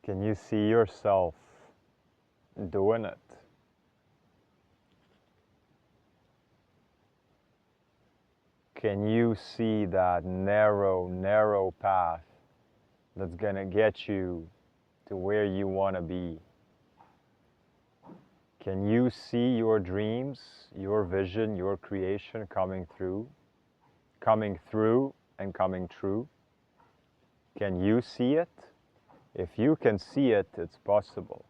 Can you see yourself doing it? Can you see that narrow path that's gonna get you to where you want to be? Can you see your dreams, your vision, your creation coming through and coming true? Can you see it? If you can see it, it's possible.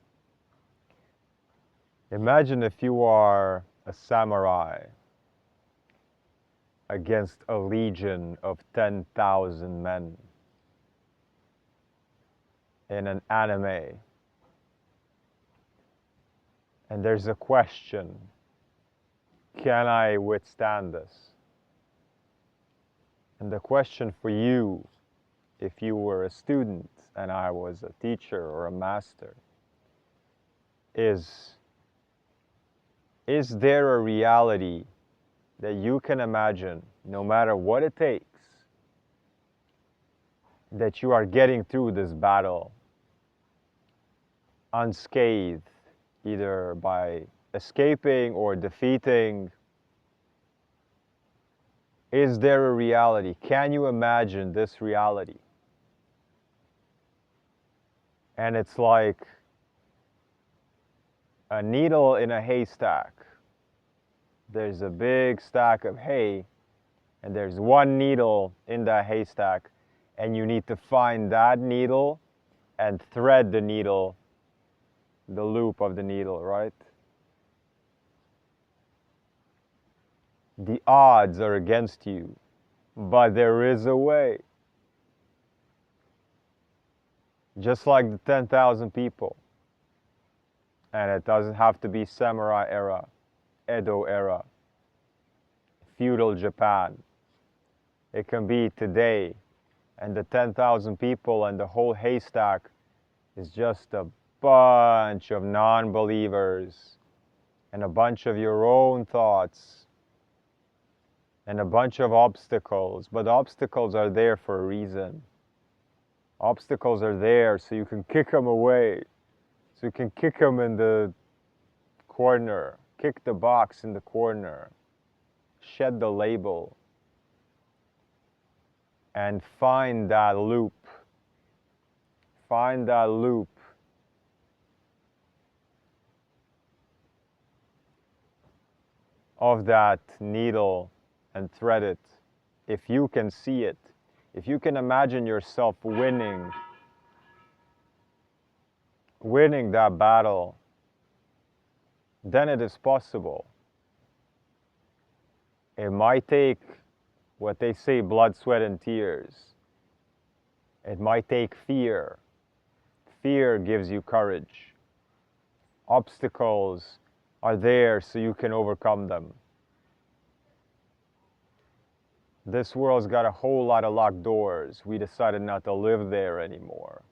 Imagine if you are a samurai against a legion of 10,000 men in an anime. And there's a question, can I withstand this? And the question for you, if you were a student and I was a teacher or a master, is there a reality that you can imagine, no matter what it takes, that you are getting through this battle unscathed, either by escaping or defeating? Is there a reality? Can you imagine this reality? And it's like a needle in a haystack. There's a big stack of hay, and there's one needle in that haystack, and you need to find that needle and thread the needle, the loop of the needle, right? The odds are against you, but there is a way. Just like the 10,000 people. And it doesn't have to be samurai era, Edo era, feudal Japan. It can be today, and the 10,000 people and the whole haystack is just a bunch of non-believers and a bunch of your own thoughts and a bunch of obstacles. But obstacles are there for a reason. Obstacles are there so you can kick them away. So you can kick them in the corner, kick the box in the corner, shed the label, and find that loop. Find that loop of that needle and thread it. If you can see it, if you can imagine yourself winning that battle, then it is possible. It might take what they say, blood, sweat, and tears. It might take fear. Fear gives you courage. Obstacles are there so you can overcome them. This world's got a whole lot of locked doors. We decided not to live there anymore.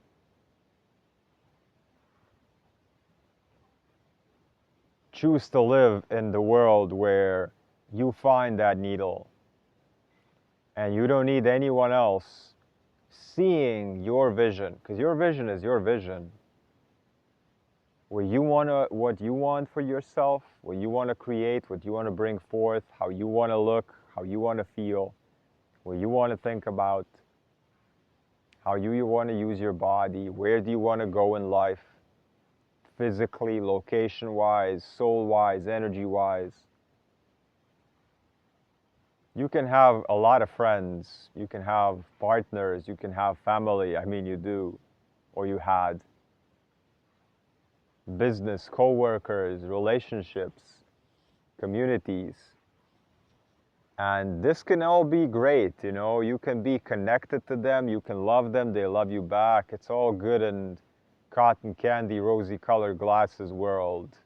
Choose to live in the world where you find that needle and you don't need anyone else seeing your vision, because your vision is your vision. What you want for yourself, what you want to create, what you want to bring forth, how you want to look, how you want to feel, what you want to think about, how you want to use your body, where do you want to go in life, physically, location-wise, soul-wise, energy-wise. You can have a lot of friends, you can have partners, you can have family, I mean you do, or you had. Business, co-workers, relationships, communities. And this can all be great, you know, you can be connected to them, you can love them, they love you back. It's all good in cotton candy, rosy colored glasses world.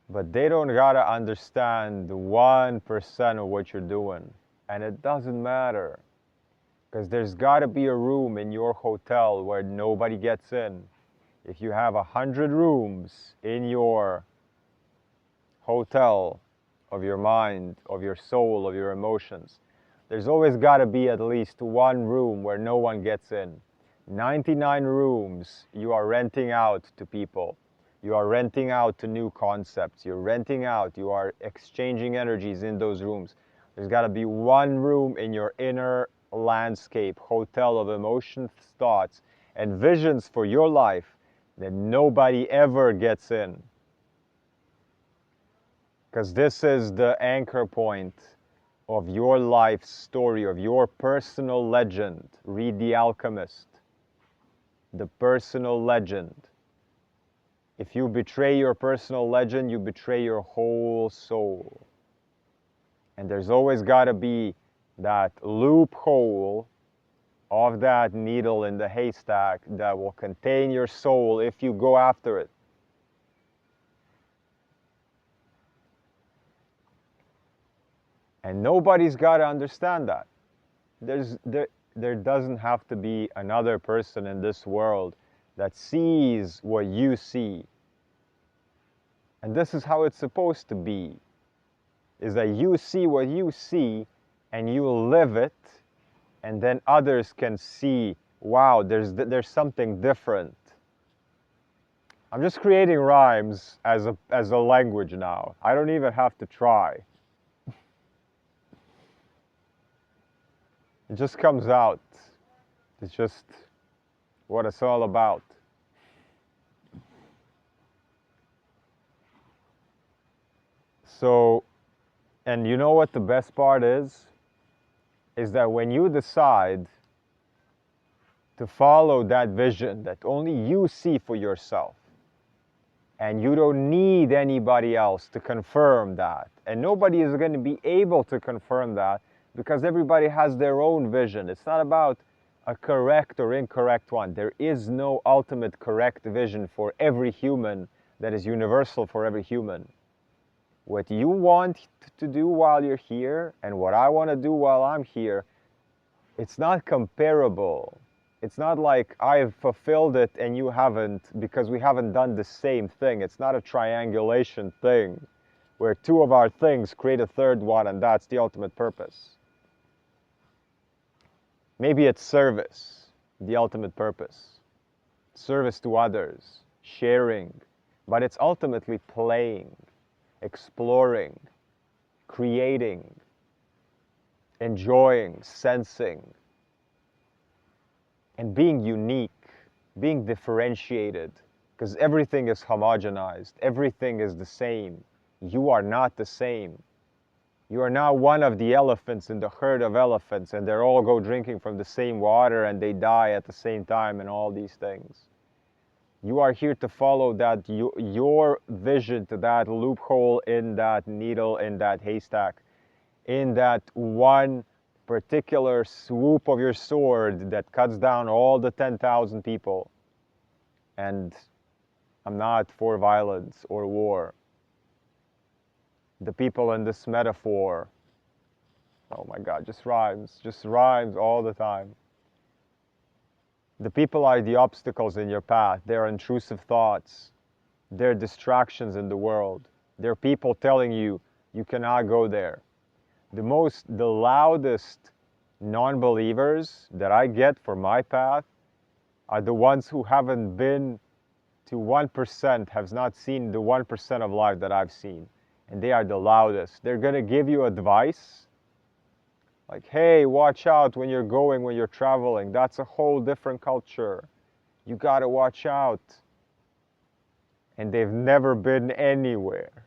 But they don't gotta understand 1% of what you're doing. And it doesn't matter. Because there's gotta be a room in your hotel where nobody gets in. If you have 100 rooms in your hotel of your mind, of your soul, of your emotions, there's always gotta be at least one room where no one gets in. 99 rooms you are renting out to people. You are renting out to new concepts. You're renting out. You are exchanging energies in those rooms. There's got to be one room in your inner landscape, hotel of emotions, thoughts, and visions for your life that nobody ever gets in. Because this is the anchor point of your life story, of your personal legend. Read The Alchemist. The personal legend. If you betray your personal legend, you betray your whole soul. And there's always got to be that loophole of that needle in the haystack that will contain your soul if you go after it. And nobody's got to understand that. There doesn't have to be another person in this world that sees what you see. And this is how it's supposed to be, is that you see what you see and you live it, and then others can see, wow, there's something different. I'm just creating rhymes as a language now. I don't even have to try. It just comes out. It's just what it's all about. So, and you know what the best part is? Is that when you decide to follow that vision that only you see for yourself, and you don't need anybody else to confirm that, and nobody is going to be able to confirm that because everybody has their own vision. It's not about a correct or incorrect one. There is no ultimate correct vision for every human that is universal for every human. What you want to do while you're here and what I want to do while I'm here, it's not comparable. It's not like I've fulfilled it and you haven't, because we haven't done the same thing. It's not a triangulation thing where two of our things create a third one and that's the ultimate purpose. Maybe it's service, the ultimate purpose. Service to others, sharing, but it's ultimately playing, exploring, creating, enjoying, sensing, and being unique, being differentiated, because everything is homogenized, everything is the same. You are not the same. You are now one of the elephants in the herd of elephants, and they all go drinking from the same water and they die at the same time and all these things. You are here to follow that your vision to that loophole in that needle, in that haystack, in that one particular swoop of your sword that cuts down all the 10,000 people. And I'm not for violence or war. The people in this metaphor, oh my God, just rhymes all the time. The people are the obstacles in your path. They're intrusive thoughts. They're distractions in the world. They're people telling you, you cannot go there. The loudest non-believers that I get for my path are the ones who haven't been to 1%, have not seen the 1% of life that I've seen. And they are the loudest. They're going to give you advice like, hey, watch out when you're traveling. That's a whole different culture. You got to watch out. And they've never been anywhere.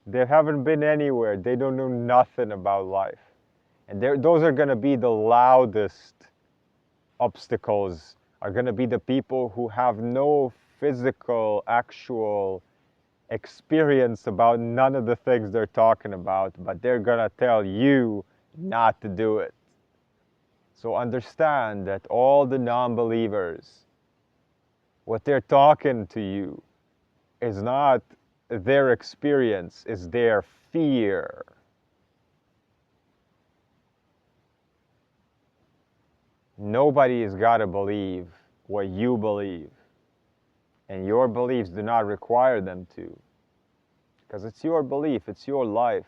They haven't been anywhere. They don't know nothing about life. And those are going to be the loudest obstacles, are going to be the people who have no physical, actual experience about none of the things they're talking about, but they're going to tell you not to do it. So understand that all the non-believers, what they're talking to you is not their experience, is their fear. Nobody's got to believe what you believe. And your beliefs do not require them to. Because it's your belief, it's your life.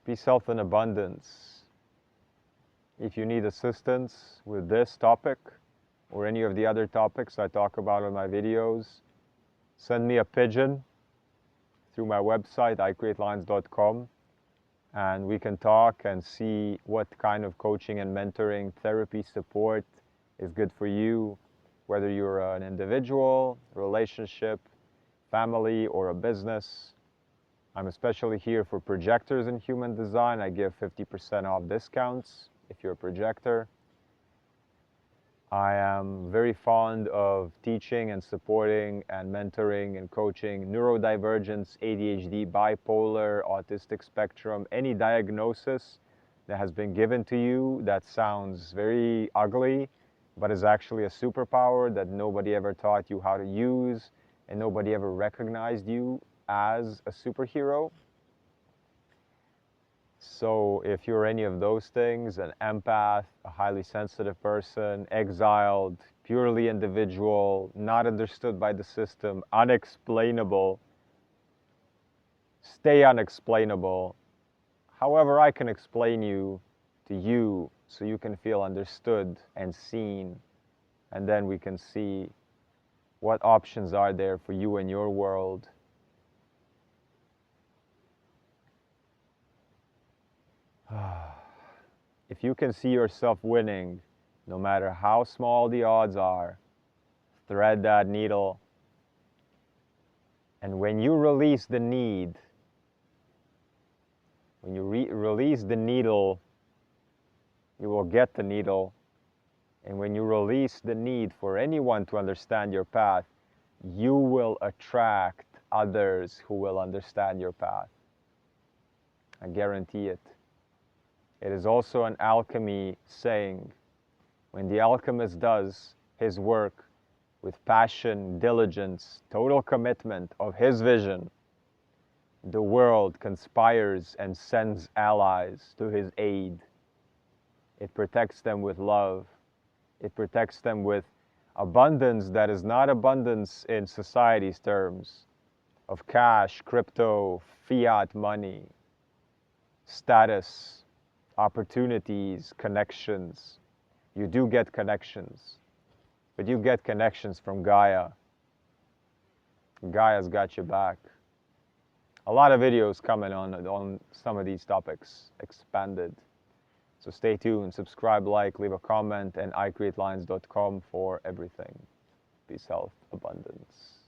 Peace, health, and abundance. If you need assistance with this topic or any of the other topics I talk about in my videos, send me a pigeon through my website, icreatelines.com, and we can talk and see what kind of coaching and mentoring, therapy support is good for you, whether you're an individual, relationship, family, or a business. I'm especially here for projectors in human design. I give 50% off discounts if you're a projector. I am very fond of teaching and supporting and mentoring and coaching neurodivergence, ADHD, bipolar, autistic spectrum, any diagnosis that has been given to you that sounds very ugly, but is actually a superpower that nobody ever taught you how to use and nobody ever recognized you as a superhero. So if you're any of those things, an empath, a highly sensitive person, exiled, purely individual, not understood by the system, unexplainable, stay unexplainable. However, I can explain you to you so you can feel understood and seen, and then we can see what options are there for you in your world. If you can see yourself winning, no matter how small the odds are, thread that needle. And when you release the need, when you release the needle, you will get the needle. And when you release the need for anyone to understand your path, you will attract others who will understand your path. I guarantee it. It is also an alchemy saying, when the alchemist does his work with passion, diligence, total commitment of his vision, the world conspires and sends allies to his aid. It protects them with love. It protects them with abundance that is not abundance in society's terms of cash, crypto, fiat money, status, opportunities, connections. You do get connections, but you get connections from Gaia. Gaia's got your back. A lot of videos coming on some of these topics, expanded. So stay tuned, subscribe, like, leave a comment, and icreatelines.com for everything. Peace, health, abundance.